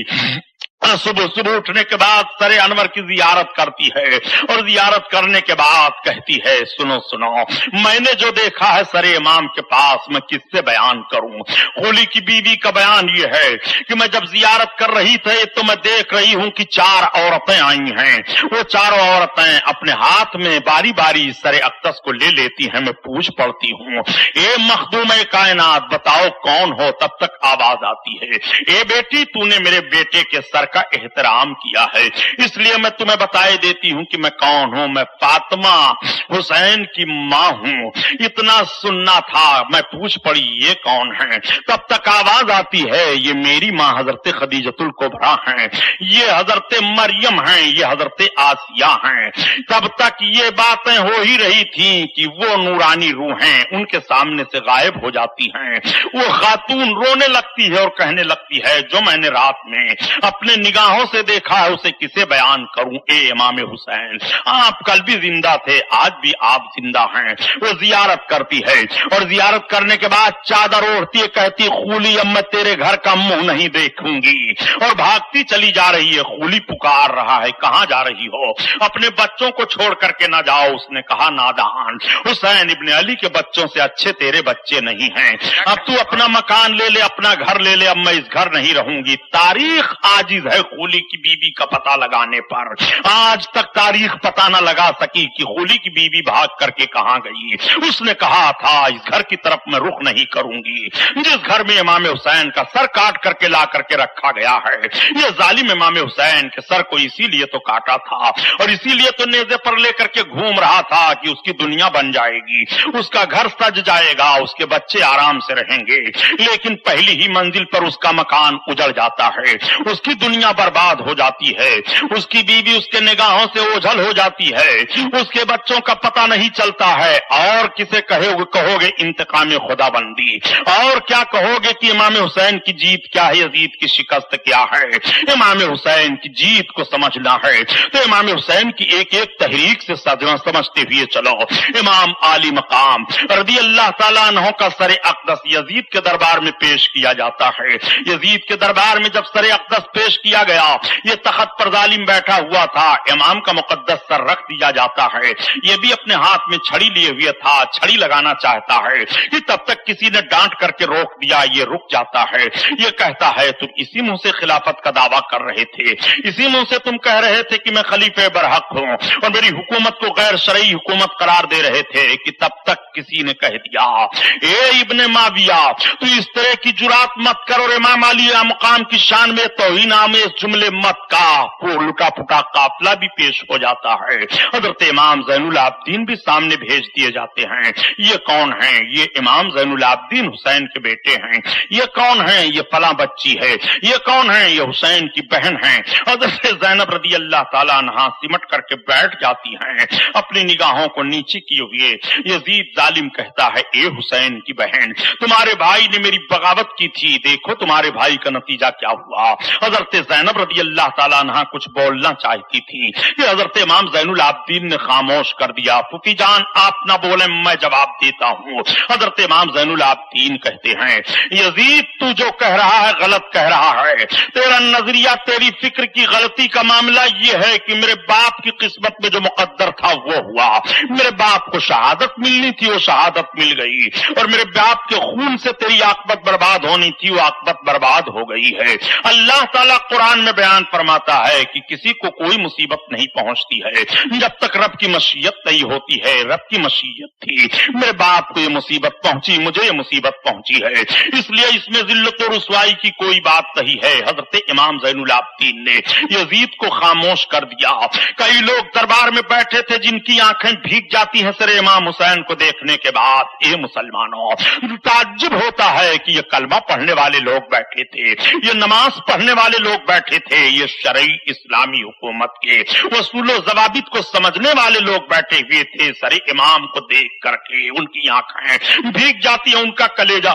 صبح اٹھنے کے بعد سر انور کی زیارت کرتی ہے اور زیارت کرنے کے بعد کہتی ہے سنو سنو، میں نے جو دیکھا ہے سر امام کے پاس میں کس سے بیان کروں؟ خولی کی بیوی کا بیان یہ ہے کہ میں جب زیارت کر رہی تھی تو میں دیکھ رہی ہوں کہ 4 عورتیں آئی ہیں۔ وہ چاروں عورتیں اپنے ہاتھ میں باری باری سر اقدس کو لے لیتی ہیں۔ میں پوچھ پڑتی ہوں اے مخدوم کائنات بتاؤ کون ہو؟ تب تک آواز آتی ہے اے بیٹی تو نے میرے بیٹے کے سر کا احترام کیا ہے، اس لیے میں تمہیں بتائے دیتی ہوں کہ میں کون ہوں۔ میں فاطمہ حسین کی ماں ہوں۔ اتنا سننا تھا، میں پوچھ پڑی یہ کون ہے؟ تب تک آواز آتی ہے یہ میری ماں حضرت خدیجۃ الکبریٰ ہیں، یہ حضرت مریم ہیں، یہ حضرت آسیہ ہیں۔ تب تک یہ باتیں ہو ہی رہی تھیں کہ وہ نورانی روحیں ان کے سامنے سے غائب ہو جاتی ہیں۔ وہ خاتون رونے لگتی ہے اور کہنے لگتی ہے جو میں نے رات میں اپنے نگاہوں سے دیکھا ہے اسے کسے بیان کروں؟ اے امام حسین، آپ کل بھی زندہ تھے، آج بھی آپ زندہ ہیں۔ وہ زیارت کرتی ہے اور زیارت کرنے کے بعد چادر اوڑھتی ہے، کہتی خولی اب میں تیرے گھر کا منہ نہیں دیکھوں گی، اور بھاگتی چلی جا رہی ہے۔ خولی پکار رہا ہے کہاں جا رہی ہو؟ اپنے بچوں کو چھوڑ کر کے نہ جاؤ۔ اس نے کہا نادان، حسین ابن علی کے بچوں سے اچھے تیرے بچے نہیں ہیں، اب تو اپنا مکان لے لے، اپنا گھر لے لے، اب میں اس گھر نہیں رہوں گی۔ تاریخ عاجز ہے خولی کی بیوی کا پتہ لگانے پر، آج تک تاریخ پتہ نہ لگا سکی کہ خولی کی بیوی بھاگ کر کے کہاں گئی۔ اس نے کہا تھا اس گھر کی طرف میں رخ نہیں کروں گی جس گھر میں امام حسین کا سر کاٹ کر کے لا کر کے رکھا گیا ہے۔ یہ ظالم امام حسین کے سر کو اسی لیے تو کاٹا تھا اور اسی لیے تو نیزے پر لے کر کے گھوم رہا تھا کہ اس کی دنیا بن جائے گی، اس کا گھر سج جائے گا، اس کے بچے آرام سے رہیں گے، لیکن پہلی ہی منزل پر اس کا مکان اجڑ جاتا ہے، اس کی دنیا برباد ہو جاتی ہے، اس کی بیوی اس کے نگاہوں سے اوجھل ہو جاتی ہے، اس کے بچوں کا پتہ نہیں چلتا ہے۔ اور کسے کہو گے انتقام خدا بندی، اور کیا کہو گے کہ امام حسین کی جیت کیا ہے، یزید کی شکست کیا ہے؟ امام حسین کی جیت کو سمجھنا ہے تو امام حسین کی ایک ایک تحریک سے سمجھتے ہوئے چلو۔ امام عالی مقام رضی اللہ تعالیٰ عنہ کا سر اقدس یزید کے دربار میں پیش کیا جاتا ہے۔ یزید کے دربار میں جب سر اقدس پیش کیا گیا، یہ تخت پر ظالم بیٹھا ہوا تھا، امام کا مقدس سر رکھ دیا جاتا ہے، یہ بھی اپنے ہاتھ میں چھڑی لیے ہوئے تھا، چھڑی لگانا چاہتا ہے کہ تب تک کسی نے ڈانٹ کر کے روک دیا، یہ رک جاتا ہے، یہ کہتا ہے تم اسی منہ سے خلافت کا دعویٰ کر رہے تھے، اسی منہ سے تم کہہ رہے تھے کہ میں خلیفہ برحق ہوں اور میری حکومت کو غیر شرعی حکومت قرار دے رہے تھے، کہ تب تک کسی نے کہہ دیا اے ابن معاویہ تو اس طرح کی جرات مت کر اور امام علی مقام کی شان میں توہین آمیز جملے مت کا۔ لٹا پٹا قافلہ بھی پیش ہو جاتا ہے، حضرت امام زین العابدین بھی سامنے بھیج دیے جاتے ہیں۔ یہ کون ہیں؟ یہ امام زین العابدین حسین کے بیٹے ہیں۔ یہ کون ہیں؟ یہ فلاں بچی ہے۔ یہ کون ہیں؟ یہ حسین کی بہن ہیں۔ حضرت زینب رضی اللہ تعالیٰ عنہا سمٹ کر کے بیٹھ جاتی ہیں اپنی نگاہوں کو نیچے کیے ہوئے۔ یزید ظالم کہتا ہے اے حسین کی بہن، تمہارے بھائی نے میری بغاوت کی تھی، دیکھو تمہارے بھائی کا نتیجہ کیا ہوا۔ حضرت زینب رضی اللہ تعالیٰ عنہا کچھ بولنا چاہتی تھی کہ حضرت امام زین العابدین نے خاموش کر دیا۔ پھوپھی جان آپ نہ بولیں، میں جواب دیتا ہوں۔ حضرت امام زین العابدین کہتے ہیں یزید تو جو کہہ رہا ہے غلط کہہ رہا ہے، تیرا نظریہ تیری فکر کی غلطی کا معاملہ یہ ہے کہ میرے باپ کی قسمت میں جو مقدر تھا وہ ہوا، میرے باپ کو شہادت ملنی تھی وہ شہادت مل گئی، اور میرے باپ کے خون سے تیری عاقبت برباد ہونی تھی وہ عاقبت برباد ہو گئی ہے۔ اللہ تعالیٰ قرآن میں بیان فرماتا ہے کہ کسی کو کوئی مصیبت نہیں پہنچتی ہے جب تک رب کی مشیت نہیں ہوتی ہے۔ رب کی مشیت تھی، میرے باپ کو یہ مصیبت پہنچی، مجھے یہ مصیبت پہنچی ہے، اس لیے اس میں ذلت و رسوائی کی کوئی بات نہیں ہے۔ حضرت امام زین العابدین نے یزید کو خاموش کر دیا۔ کئی لوگ دربار میں بیٹھے تھے جن کی آنکھیں بھیگ جاتی ہیں سر امام حسین کو دیکھنے کے بعد۔ اے مسلمانوں، تعجب ہوتا ہے کہ یہ کلمہ پڑھنے والے لوگ بیٹھے تھے، یہ نماز پڑھنے والے لوگ بیٹھے تھے، یہ شرعی اسلامی حکومت کے اصول و ضوابط کو سمجھنے والے لوگ بیٹھے ہوئے تھے۔ سر امام کو دیکھ کر کے ان کی آنکھیں بھیگ جاتی ہیں، ان کا کلیجہ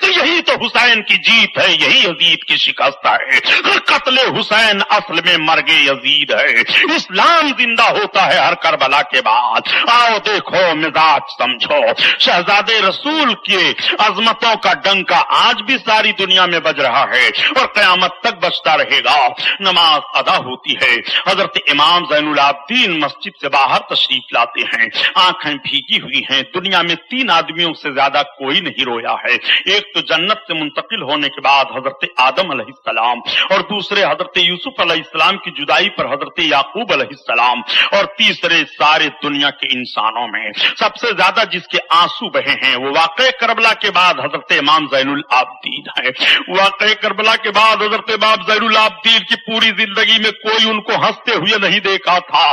تو یہی تو حسین کی جیت ہے، یہی یزید کی شکست ہے۔ قتل حسین اصل میں مرگ یزید ہے۔ اسلام زندہ ہوتا ہے ہر کربلا کے بعد۔ آؤ دیکھو، مزاج سمجھو، شہزادے رسول کی عظمتوں کا ڈنکا آج بھی ساری دنیا میں بج رہا ہے اور قیامت تک بجتا رہے گا۔ نماز ادا ہوتی ہے، حضرت امام زین العابدین مسجد سے باہر تشریف لاتے ہیں، آنکھیں بھیگی ہوئی ہیں۔ دنیا میں 3 آدمیوں سے زیادہ کوئی نہیں رویا ہے۔ ایک تو جنت سے منتقل ہونے کے بعد حضرت آدم علیہ السلام، اور دوسرے حضرت یوسف علیہ السلام کی جدائی پر حضرت یعقوب علیہ السلام، اور تیسرے سارے دنیا کے انسانوں میں سب سے زیادہ جس کے آنسو بہے ہیں وہ واقع کربلا کے بعد حضرت امام زین العابدین ہے۔ واقع کربلا کے بعد حضرت امام زین العابدین کی پوری زندگی میں کوئی ان کو ہنستے ہوئے نہیں دیکھا تھا۔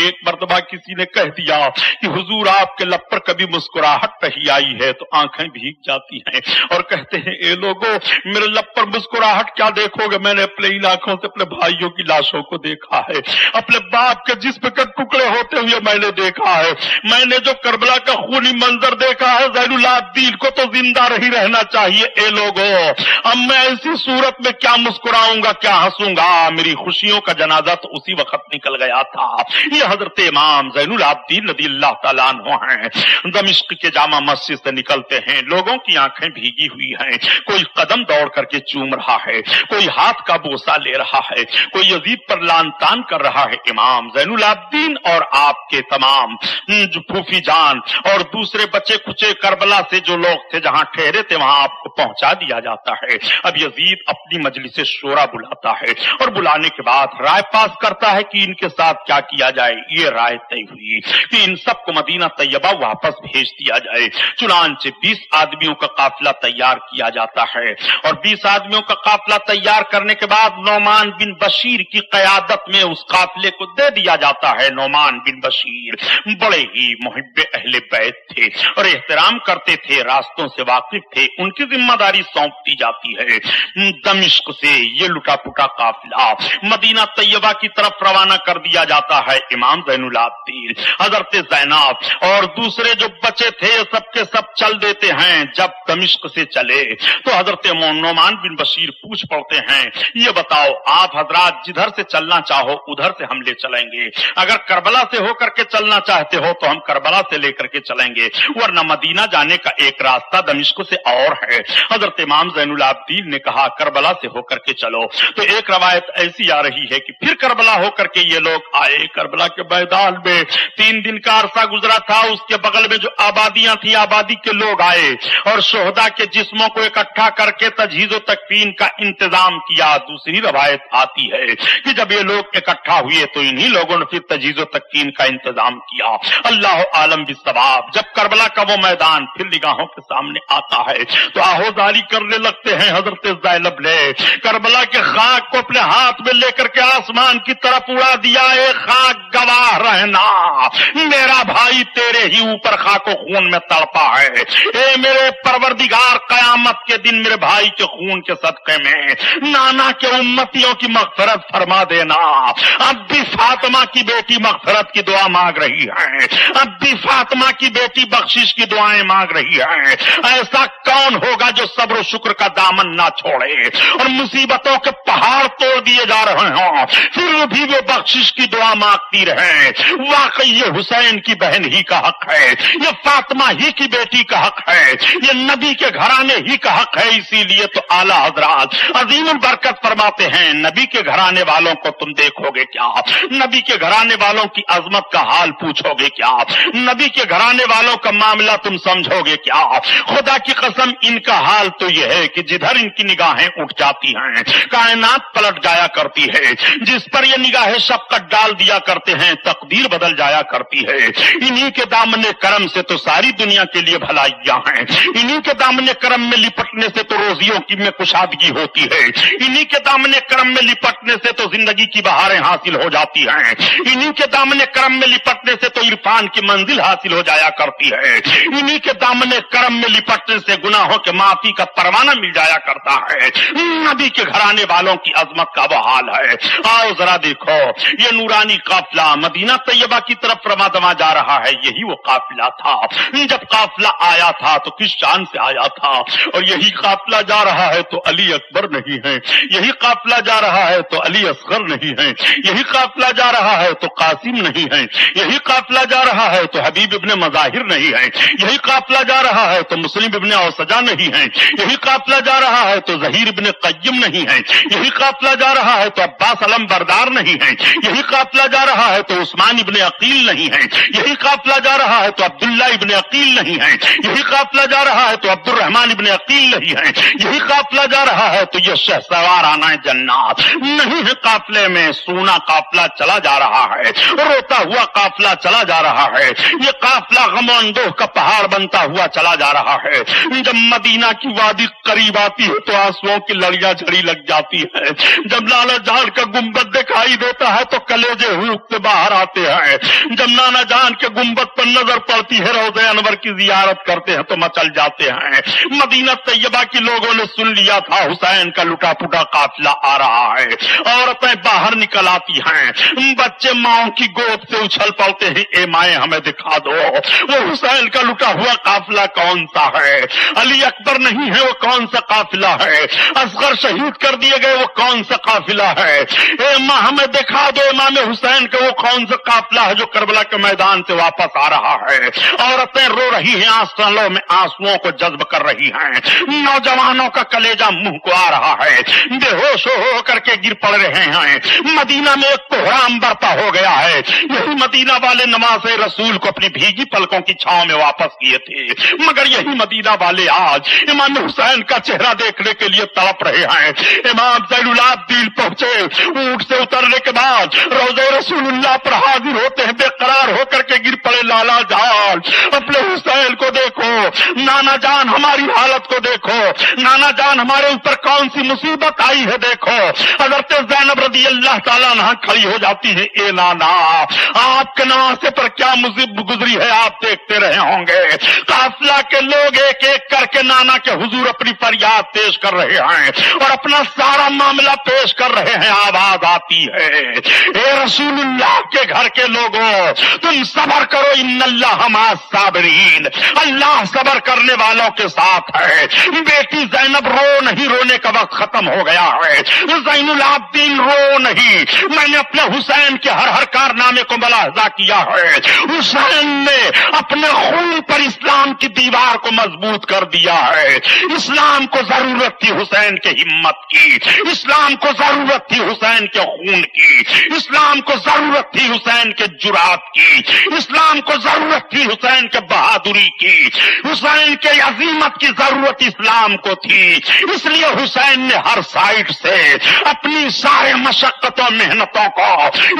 ایک مرتبہ کسی نے کہہ دیا کہ حضور آپ کے لب پر کبھی مسکراہٹ نہیں آئی ہے، تو آنکھیں بھیگ جاتی ہیں اور کہتے ہیں اے لوگوں، میرے لب پر مسکراہٹ کیا دیکھو گے؟ میں نے اپنے ان آنکھوں سے اپنے بھائیوں کی لاشوں کو دیکھا ہے، اپنے باپ کے جسم کے ٹکڑے ہوتے ہوئے میں نے دیکھا ہے، میں نے جو کربلا کا خونی منظر دیکھا ہے، زین العابدین کو تو زندہ رہی رہنا چاہیے۔ اے لوگوں، اب میں ایسی صورت میں کیا مسکراؤں گا، کیا ہنسوں گا؟ میری خوشیوں کا جنازہ تو اسی وقت نکل گیا تھا۔ یہ حضرت امام زین العابدین رضی اللہ تعالیٰ عنہ ہیں، دمشق کے جامع مسجد سے نکلتے ہیں، لوگوں کی آنکھیں بھیگی ہوئی ہیں، کوئی قدم دوڑ کر کے چوم رہا ہے، کوئی ہاتھ کا بوسہ لے رہا ہے، کوئی یزید پر لان تان کر رہا ہے۔ امام زین العابدین اور آپ کے تمام جو پھوپھی جان اور دوسرے بچے کچے کربلا سے جو لوگ تھے جہاں ٹھہرے تھے وہاں آپ کو پہنچا دیا جاتا ہے۔ اب یزید اپنی مجلس شورا بلاتا ہے اور بلانے کے بعد رائے پاس کرتا ہے کہ ان کے ساتھ کیا کیا جائے۔ یہ رائے طے ہوئی کہ ان سب کو مدینہ طیبہ واپس بھیج دیا جائے۔ چنانچہ 20 آدمیوں کا قافلہ تیار کیا جاتا ہے، اور 20 آدمیوں کا قافلہ تیار کرنے کے بعد نعمان بن بشیر کی قیادت میں اس قافلے کو دے دیا جاتا ہے۔ نعمان بن بشیر بڑے ہی محب اہل بیت تھے اور احترام کرتے تھے، راستوں سے واقف تھے، ان کی ذمہ داری سونپ دی جاتی ہے۔ دمشق سے یہ لٹا پٹا قافلہ مدینہ طیبہ کی طرف روانہ کر دیا جاتا ہے۔ امام زین العابدین، حضرت زینب اور دوسرے جو بچے تھے سب کے سب چل دیتے ہیں۔ جب دمشق سے چلے تو حضرت نعمان بن بشیر پوچھ پڑتے ہیں، یہ بتاؤ آپ حضرات جدھر سے چلنا چاہو ادھر سے ہم لے چلیں گے، اگر کربلا سے ہو کر کے چلنا چاہتے ہو تو ہم کربلا سے لے کر کے چلیں گے، ورنہ مدینہ جانے کا ایک راستہ دمشق سے اور ہے۔ حضرت امام زین العابدین نے کہا کربلا سے ہو کر کے چلو، تو ایک روایت ایسی آ رہی ہے کہ پھر کربلا ہو کر کے یہ لوگ آئے۔ کربلا کے میدان میں 3 دن کا عرصہ گزرا تھا، اس کے بغل میں جو آبادیاں تھیں آبادی کے لوگ آئے اور شہداء کے جسموں کو اکٹھا کر کے تجہیز و تکفین کا انتظام کیا۔ دوسری روایت آتی ہے کہ جب یہ لوگ اکٹھا ہوئے تو انہی لوگوں نے پھر تجہیز و تکفین کا انتظام کیا۔ اللہ عالم بالثواب۔ جب کربلا کا وہ میدان پھر نگاہوں کے سامنے آتا ہے تو آہوزاری کرنے لگتے ہیں حضرت زینب نے کربلا کے خاک کو اپنے ہاتھ میں لے کر کے آسمان کی طرف اڑا دیا۔ اے خاک گواہ رہنا، میرا بھائی تیرے ہی اوپر خاک و خون میں تڑپا ہے۔ اے میرے پروردگار، قیامت کے دن میرے بھائی کے خون کے صدقے میں نانا کے امتیوں کی مغفرت فرما دینا۔ اب بھی فاطمہ کی بیٹی مغفرت کی دعا مانگ رہی ہے، اب بھی فاطمہ کی بیٹی بخشش کی دعائیں مانگ رہی ہے۔ ایسا کون ہوگا جو صبر و شکر کا دامن نہ چھوڑے اور مصیبتوں کے پہاڑ توڑ دیے جا رہے ہوں پھر بھی وہ بخشش کی دعا مانگتی رہے؟ واقعی یہ حسین کی بہن ہی کا حق ہے، یہ فاطمہ ہی کی بیٹی کا حق ہے، یہ نبی کے گھرانے ہی کا حق ہے۔ اسی لیے تو اعلیٰ حضرات عظیم البرکت فرماتے ہیں نبی کے گھرانے والوں کو تم دیکھو گے کیا، نبی کے گھرانے والوں کی عظمت کا حال پوچھو گے کیا، نبی کے گھرانے والوں کا معاملہ تم سمجھو گے کیا؟ خدا کی قسم ان کا حال تو یہ ہے کہ جدھر ان کی نگاہیں اٹھ جاتی ہیں کائنات پلٹ جایا کرتی ہے، جس پر یہ نگاہیں شفقت ڈال دیا کرتے ہیں تقدیر بدل جایا کرتی ہے۔ انہی کے دامن کرم سے تو ساری دنیا کے لیے بھلائیاں ہیں، انہی کے دامن کرم کرم میں لپٹنے سے تو روزیوں کی میں کشادگی ہوتی ہے، انہی کے دامن کرم میں لپٹنے سے تو زندگی کی بہاریں حاصل ہو جاتی ہیں، انہی کے دامن کرم میں لپٹنے سے تو عرفان کی منزل حاصل ہو جایا کرتی ہے، انہی کے دامن کرم میں لپٹنے سے گناہوں کے معافی کا پروانہ مل جایا کرتا ہے۔ نبی کے گھرانے والوں کی عظمت کا وہ حال ہے۔ آؤ ذرا دیکھو، یہ نورانی قافلہ مدینہ طیبہ کی طرف رواں دواں جا رہا ہے، یہی وہ قافلہ تھا۔ جب قافلہ آیا تھا تو کس شان سے آیا تھا، اور یہی قافلہ جا رہا ہے تو علی اکبر نہیں ہے، یہی قافلہ جا رہا ہے تو علی اصغر نہیں ہے، یہی قافلہ جا رہا ہے تو قاسم نہیں ہے، یہی قافلہ جا رہا ہے تو حبیب ابن مظاہر نہیں ہے، یہی قافلہ جا رہا ہے تو مسلم ابن اوسجا نہیں ہے، یہی قافلہ جا رہا ہے تو ظہیر ابن قیم نہیں ہے، یہی قافلہ جا رہا ہے تو عباس علم بردار نہیں ہے، یہی قافلہ جا رہا ہے تو عثمان ابن عقیل نہیں ہے، یہی قافلہ جا رہا ہے تو عبداللہ ابن عقیل نہیں ہے، یہی قافلہ جا رہا ہے تو عبد الرحمن ابن عقیل نہیں ہے، یہی قافلہ جا رہا ہے تو یہ شہسوار آنا جنات نہیں ہے۔ قافلے میں سونا قافلہ چلا جا رہا ہے، روتا ہوا قافلہ چلا جا رہا ہے، یہ قافلہ غم و اندوہ کا پہاڑ بنتا ہوا چلا جا رہا ہے۔ جب مدینہ کی وادی قریب آتی ہے تو آنسوؤں کی لڑیاں جھڑی لگ جاتی ہے، جب لالا جان کا گنبد دکھائی دیتا ہے تو کلیجے ہوک سے باہر آتے ہیں، جب نانا جان کے گنبد پر نظر پڑتی ہے روضہ انور کی زیارت کرتے ہیں تو مچل جاتے ہیں۔ مدینہ طیبہ کے لوگوں نے سن لیا تھا حسین کا لٹا پٹا قافلہ آ رہا ہے، عورتیں باہر نکل آتی ہیں، بچے ماؤں کی گود سے اچھل پڑتے ہیں، اے مائیں ہمیں دکھا دو وہ حسین کا لٹا ہوا قافلہ کون سا ہے، علی اکبر نہیں ہے وہ کون سا قافلہ ہے، اصغر شہید کر دیے گئے وہ کون سا قافلہ ہے، اے ماں ہمیں دکھا دو امام حسین کا وہ کون سا قافلہ ہے جو کربلا کے میدان سے واپس آ رہا ہے۔ عورتیں رو رہی ہیں، آنسوؤں میں آنسوؤں کو جذب کر رہی ہیں، نوجوانوں کا کلیجہ منہ کو آ رہا ہے، بے ہوش ہو کر کے گر پڑ رہے ہیں۔ مدینہ میں ایک کوہرام برپا ہو گیا ہے، یہی مدینہ والے نماز رسول کو اپنی بھیگی پلکوں کی چھاؤں میں واپس کیے تھے، مگر یہی مدینہ والے آج امام حسین کا چہرہ دیکھنے کے لیے تڑپ رہے ہیں۔ امام زین العابدین پہنچے، اونٹ سے اترنے کے بعد روضہ رسول اللہ پر حاضر ہوتے ہیں، بے قرار ہو کر کے گر پڑے، لالا جان اپنے حسین کو دیکھو، نانا جان ہماری حالت کو دیکھو، نانا جان ہمارے اوپر کون سی مصیبت آئی ہے دیکھو۔ حضرت زینب رضی اللہ تعالیٰ عنہا کھڑی ہو جاتی ہے، اے نانا آپ کے نواسے پر کیا مصیبت گزری ہے آپ دیکھتے رہے ہوں گے۔ قافلہ کے لوگ ایک ایک کر کے نانا کے حضور اپنی فریاد پیش کر رہے ہیں اور اپنا سارا معاملہ پیش کر رہے ہیں، آواز آتی ہے، اے رسول اللہ کے گھر کے لوگوں تم صبر کرو، ان اللہ مع الصابرین، اللہ صبر کرنے والوں کے ساتھ ہے۔ بیٹی زینب رو نہیں، رونے کا وقت ختم ہو گیا ہے، زین العابدین رو نہیں، میں نے اپنے حسین کے ہر ہر کارنامے کو ملاحظہ کیا ہے، حسین نے اپنے خون پر اسلام کی دیوار کو مضبوط کر دیا ہے۔ اسلام کو ضرورت تھی حسین کے ہمت کی، اسلام کو ضرورت تھی حسین کے خون کی، اسلام کو ضرورت تھی حسین کے جرات کی، اسلام کو ضرورت تھی حسین کے بہادری کی، حسین کے عظیمت کی ضرورت اسلام کو تھی، اس لیے حسین نے ہر سائڈ سے اپنی سارے مشقتوں محنتوں کو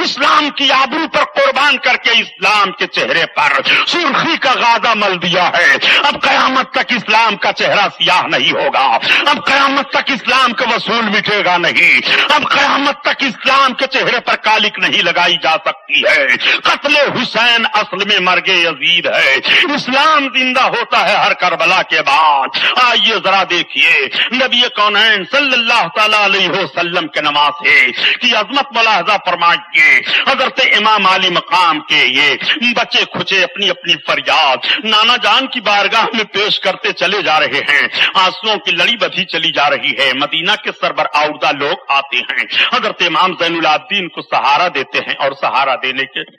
اسلام کی آبرو پر قربان کر کے اسلام کے چہرے پر سرخی کا غازہ مل دیا ہے۔ اب قیامت تک اسلام کا چہرہ سیاہ نہیں ہوگا، اب قیامت تک اسلام کا وصول مٹے گا نہیں، اب قیامت تک اسلام کے چہرے پر کالک نہیں لگائی جا سکتی ہے۔ قتل حسین اصل میں مرگ یزید ہے، اسلام زندہ ہوتا ہے ہر کربلا کے بعد۔ آئیے ذرا دیکھیے نبی کونین صلی اللہ تعالی علیہ وسلم کے نواسے کی عظمت ملاحظہ فرمائیے۔ حضرت امام علی مقام کے یہ بچے کھچے اپنی اپنی فریاد نانا جان کی بارگاہ میں پیش کرتے چلے جا رہے ہیں، آنسوؤں کی لڑی بدھی چلی جا رہی ہے۔ مدینہ کے سربر آؤردہ لوگ آتے ہیں، حضرت امام زین العابدین کو سہارا دیتے ہیں اور سہارا دینے کے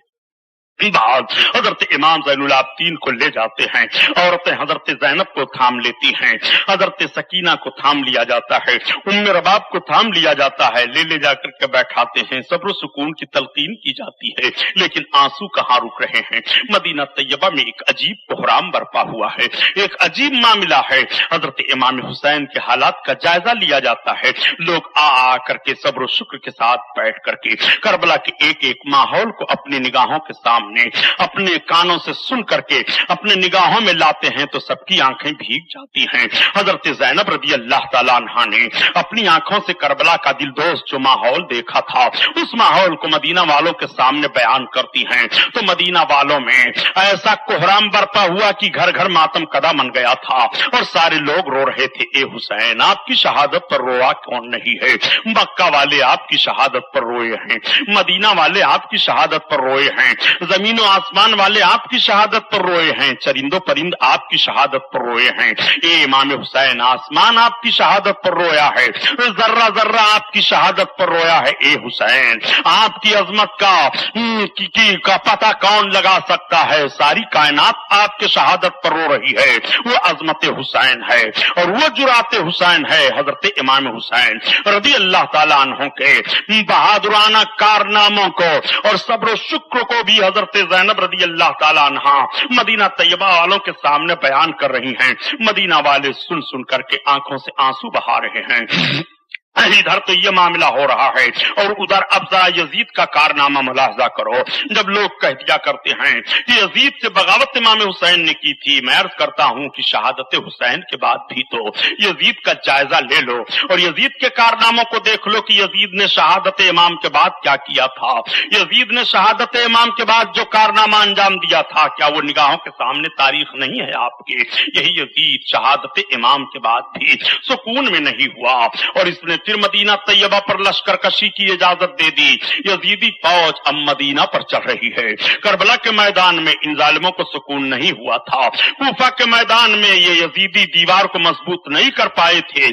بعد حضرت امام زین العابدین کو لے جاتے ہیں، عورتیں حضرت زینب کو تھام لیتی ہیں، حضرت سکینہ کو تھام لیا جاتا ہے، ام رباب کو تھام لیا جاتا ہے، لے جا کر کے بیٹھاتے ہیں، صبر و سکون کی تلقین کی جاتی ہے، لیکن آنسو کہاں رک رہے ہیں۔ مدینہ طیبہ میں ایک عجیب بحران برپا ہوا ہے، ایک عجیب معاملہ ہے۔ حضرت امام حسین کے حالات کا جائزہ لیا جاتا ہے، لوگ آ کر کے صبر و شکر کے ساتھ بیٹھ کر کے کربلا کے ایک ایک ماحول کو اپنی نگاہوں کے سامنے سامنے اپنے کانوں سے سن کر کے اپنے نگاہوں میں لاتے ہیں تو سب کی آنکھیں بھیگ جاتی ہیں۔ حضرت زینب رضی اللہ تعالیٰ عنہا نے اپنی آنکھوں سے کربلا کا دلدوز جو ماحول دیکھا تھا اس ماحول کو مدینہ والوں کے سامنے بیان کرتی ہیں تو مدینہ والوں میں ایسا کوہرام برپا ہوا کہ گھر گھر ماتم کدا من گیا تھا اور سارے لوگ رو رہے تھے، اے حسین آپ کی شہادت پر روا کون نہیں ہے؟ مکہ والے آپ کی شہادت پر روئے ہیں، مدینہ والے آپ کی شہادت پر روئے ہیں، زمین و آسمان والے آپ کی شہادت پر روئے ہیں، چرند و پرند آپ کی شہادت پر روئے ہیں۔ اے امام حسین آسمان آپ کی شہادت پر رویا ہے، ذرہ ذرہ آپ کی شہادت پر رویا ہے۔ اے حسین آپ کی عظمت کا پتہ کون لگا سکتا ہے؟ ساری کائنات آپ کے شہادت پر رو رہی ہے، وہ عظمت حسین ہے اور وہ جرات حسین ہے۔ حضرت امام حسین رضی اللہ تعالیٰ عنہ کے بہادرانہ کارناموں کو اور صبر و شکر کو بھی حضرت زینب رضی اللہ تعالیٰ عنہ مدینہ طیبہ والوں کے سامنے بیان کر رہی ہیں۔ مدینہ والے سن سن کر کے آنکھوں سے آنسو بہا رہے ہیں۔ ادھر تو یہ معاملہ ہو رہا ہے اور ادھر اب ذرا یزید کا کارنامہ ملاحظہ کرو۔ جب لوگ کہہ دیا کرتے ہیں کہ یزید سے بغاوت امام حسین نے کی تھی، میں عرض کرتا ہوں کہ شہادت حسین کے بعد بھی تو یزید کا جائزہ لے لو اور یزید کے کارناموں کو دیکھ لو کہ یزید نے شہادت امام کے بعد کیا کیا تھا۔ یزید نے شہادت امام کے بعد جو کارنامہ انجام دیا تھا کیا وہ نگاہوں کے سامنے تاریخ نہیں ہے آپ کے؟ یہی یزید شہادت امام کے بعد بھی سکون میں نہیں ہوا اور اس نے پھر مدینہ طیبہ پر لشکر کشی کی اجازت دے دی۔ یزیدی فوج اب مدینہ پر چڑھ رہی ہے۔ کربلا کے میدان میں ان ظالموں کو سکون نہیں ہوا تھا، کوفہ کے میدان میں یہ یزیدی دیوار کو مضبوط نہیں کر پائے تھے،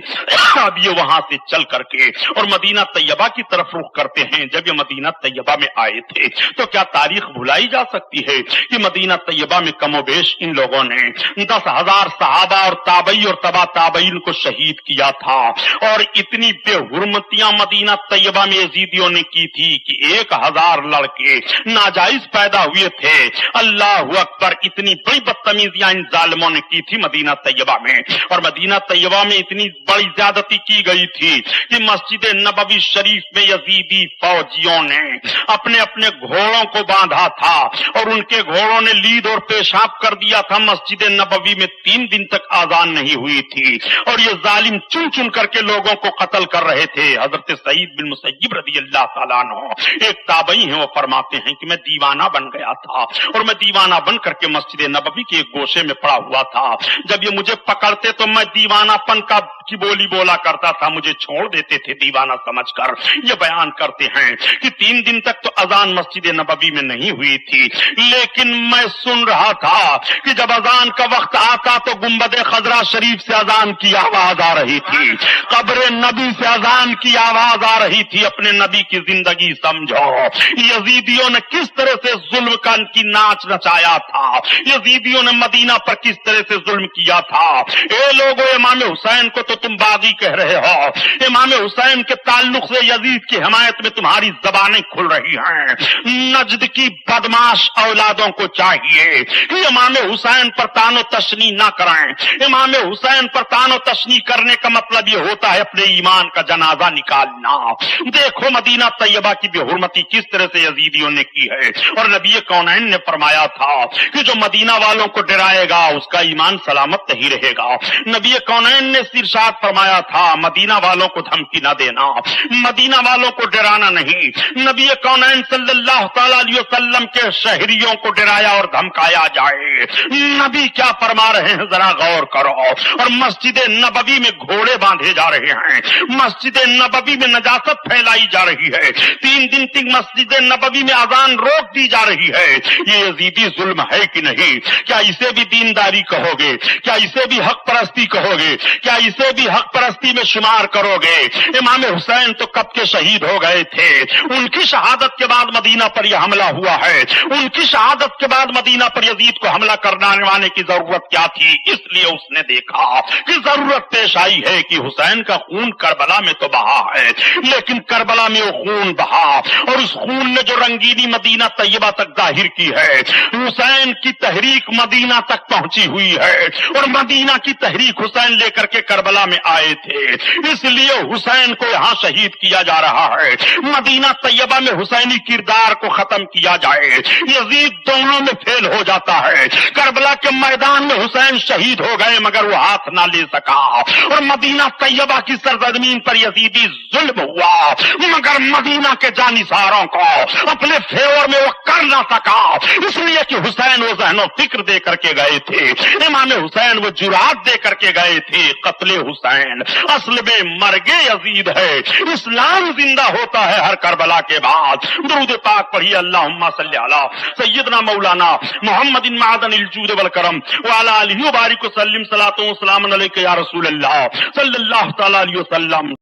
اب یہ وہاں سے چل کر کے اور مدینہ طیبہ کی طرف رخ کرتے ہیں۔ جب یہ مدینہ طیبہ میں آئے تھے تو کیا تاریخ بھلائی جا سکتی ہے کہ مدینہ طیبہ میں کم و بیش ان لوگوں نے 10,000 صحابہ اور تابعی اور تبا تابعین کو شہید کیا تھا اور اتنی بے حرمتیاں مدینہ طیبہ میں یزیدیوں نے کی تھی کہ 1,000 لڑکے ناجائز پیدا ہوئے تھے۔ اللہ اکبر، اتنی بڑی بدتمیزیاں ان ظالموں نے کی تھی مدینہ طیبہ میں، اور مدینہ طیبہ میں اتنی بڑی زیادتی کی گئی تھی کہ مسجد نبوی شریف میں یزیدی فوجیوں نے اپنے اپنے گھوڑوں کو باندھا تھا اور ان کے گھوڑوں نے لید اور پیشاب کر دیا تھا۔ مسجد نبوی میں 3 دن تک آذان نہیں ہوئی تھی اور یہ ظالم چن چن کر کے لوگوں کو قتل کر رہے تھے۔ حضرت سعید بن مسیب رضی اللہ تعالیٰ عنہ ایک تابعی ہیں، وہ فرماتے ہیں کہ میں دیوانہ بن گیا تھا اور میں دیوانہ بن کر کے مسجد نبوی کے ایک گوشے میں پڑا ہوا تھا۔ جب یہ مجھے پکڑتے تو میں دیوانہ پن کی بولی بولا کرتا تھا، مجھے چھوڑ دیتے تھے دیوانہ سمجھ کر۔ یہ بیان کرتے ہیں کہ 3 دن تک تو اذان مسجد نبوی میں نہیں ہوئی تھی، لیکن میں سن رہا تھا کہ جب اذان کا وقت آتا تو گنبد خضرا شریف سے اذان کی آواز آ رہی تھی، قبر نبی سے اذان کی آواز آ رہی تھی۔ اپنے نبی کی زندگی سمجھو، یزیدیوں نے کس طرح سے ظلم کی ناچ نچایا تھا، یزیدیوں نے مدینہ پر کس طرح سے ظلم کیا تھا۔ اے لوگو، امام حسین کو تو تم باغی کہہ رہے ہو، امام حسین کے تعلق سے یزید کی حمایت میں تمہاری زبانیں کھل رہی ہیں۔ نجد کی بدماش اولادوں کو چاہیے کہ امام حسین پر تان و تشنیع نہ کرائیں۔ امام حسین پر تان و تشنیع کرنے کا مطلب یہ ہوتا ہے اپنے ایمان کا جنازہ نکالنا۔ دیکھو مدینہ طیبہ کی بے حرمتی کس طرح سے یزیدیوں نے کی ہے، اور نبی کونین نے فرمایا تھا کہ جو مدینہ والوں کو ڈرائے گا اس کا ایمان سلامت نہیں رہے گا۔ نبی کونین نے ارشاد فرمایا تھا مدینہ والوں کو دھمکی نہ دینا، مدینہ والوں کو ڈرانا نہیں۔ نبی کونین صلی اللہ تعالی علیہ وسلم کے شہریوں کو ڈرایا اور دھمکایا جائے۔ نبی کیا فرما رہے ہیں ذرا غور کرو۔ اور مسجد نبوی میں گھوڑے باندھے جا رہے ہیں، مسجد نبوی میں نجاست پھیلائی جا رہی ہے، 3 دن تک مسجد نبوی میں اذان روک دی جا رہی ہے۔ یہ یزیدی ظلم ہے کہ نہیں؟ کیا اسے بھی دینداری کہو گے؟ کیا اسے بھی حق پرستی کہو گے؟ کیا اسے بھی حق پرستی میں شمار کرو گے؟ امام حسین تو کب کے شہید ہو گئے تھے، ان کی شہادت کے بعد مدینہ پر یہ حملہ ہوا ہے، ان کی شہادت کے بعد مدینہ پر یزید کو حملہ کرنے کی ضرورت کیا تھی؟ اس لیے اس نے دیکھا کہ ضرورت پیش آئی ہے کہ حسین کا خون کربلا میں تو بہا ہے، لیکن کربلا میں وہ خون بہا اور اس خون نے جو رنگینی مدینہ طیبہ تک ظاہر کی ہے، حسین کی تحریک مدینہ تک پہنچی ہوئی ہے اور مدینہ کی تحریک حسین لے کر کے کربلا کربلا میں آئے تھے، اس لیے حسین کو یہاں شہید کیا جا رہا ہے۔ مدینہ طیبہ میں حسینی کردار کو ختم کیا جائے، یزید دونوں میں فیل ہو جاتا ہے۔ کربلا کے میدان میں حسین شہید ہو گئے مگر وہ ہاتھ نہ لے سکا، اور مدینہ طیبہ کی سرزمین پر یزیدی ظلم ہوا مگر مدینہ کے جانثاروں کو اپنے فیور میں وہ کر نہ سکا، اس لیے کہ حسین وہ ذہن و فکر دے کر کے گئے تھے، امام حسین وہ جرات دے کر کے گئے تھے۔ قتل حسین اصل میں مرگ یزید ہے، اسلام زندہ ہوتا ہے ہر کربلا کے بعد۔ درود پاک پڑھیے، اللہم صلی علی سیدنا مولانا محمد معدن الجود والکرم وعلی آلہ وبارک وسلم، صلاۃ و سلام علیک یا رسول اللہ صلی اللہ تعالی علیہ وسلم۔